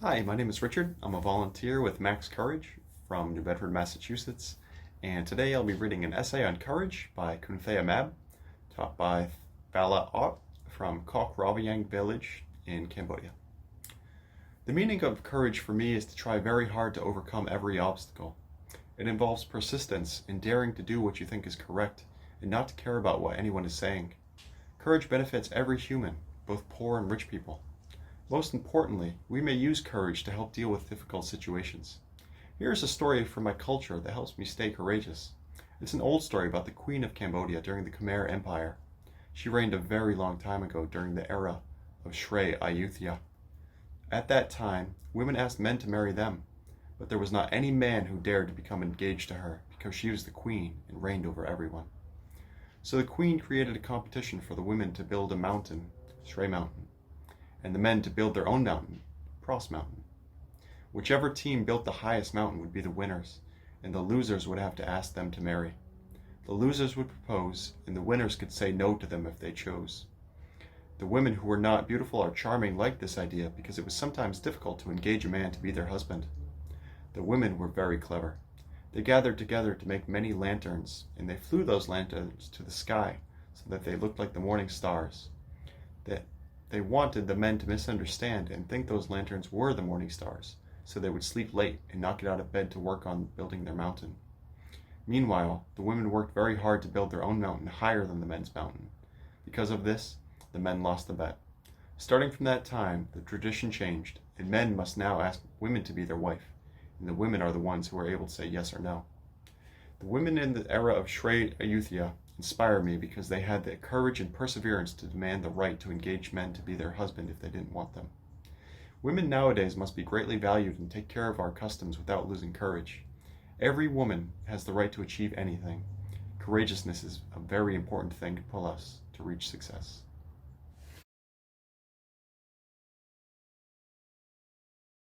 Hi, my name is Richard. I'm a volunteer with Max Courage from New Bedford, Massachusetts, and today I'll be reading an essay on courage by Kunthea Mab, taught by Phala Aut from Kok Rawiyang village in Cambodia. The meaning of courage for me is to try very hard to overcome every obstacle. It involves persistence in daring to do what you think is correct and not to care about what anyone is saying. Courage benefits every human, both poor and rich people. Most importantly, we may use courage to help deal with difficult situations. Here's a story from my culture that helps me stay courageous. It's an old story about the Queen of Cambodia during the Khmer Empire. She reigned a very long time ago during the era of Shrey Ayutthaya. At that time, women asked men to marry them, but there was not any man who dared to become engaged to her because she was the queen and reigned over everyone. So the queen created a competition for the women to build a mountain, Shrey Mountain, and the men to build their own mountain, Pros Mountain. Whichever team built the highest mountain would be the winners, and the losers would have to ask them to marry. The losers would propose, and the winners could say no to them if they chose. The women who were not beautiful or charming liked this idea because it was sometimes difficult to engage a man to be their husband. The women were very clever. They gathered together to make many lanterns, and they flew those lanterns to the sky so that they looked like the morning stars. They wanted the men to misunderstand and think those lanterns were the morning stars, so they would sleep late and not get out of bed to work on building their mountain. Meanwhile, the women worked very hard to build their own mountain higher than the men's mountain. Because of this, the men lost the bet. Starting from that time, the tradition changed, and men must now ask women to be their wife, and the women are the ones who are able to say yes or no. The women in the era of Shrey Ayutthaya inspire me because they had the courage and perseverance to demand the right to engage men to be their husband if they didn't want them. Women nowadays must be greatly valued and take care of our customs without losing courage. Every woman has the right to achieve anything. Courageousness is a very important thing to pull us to reach success.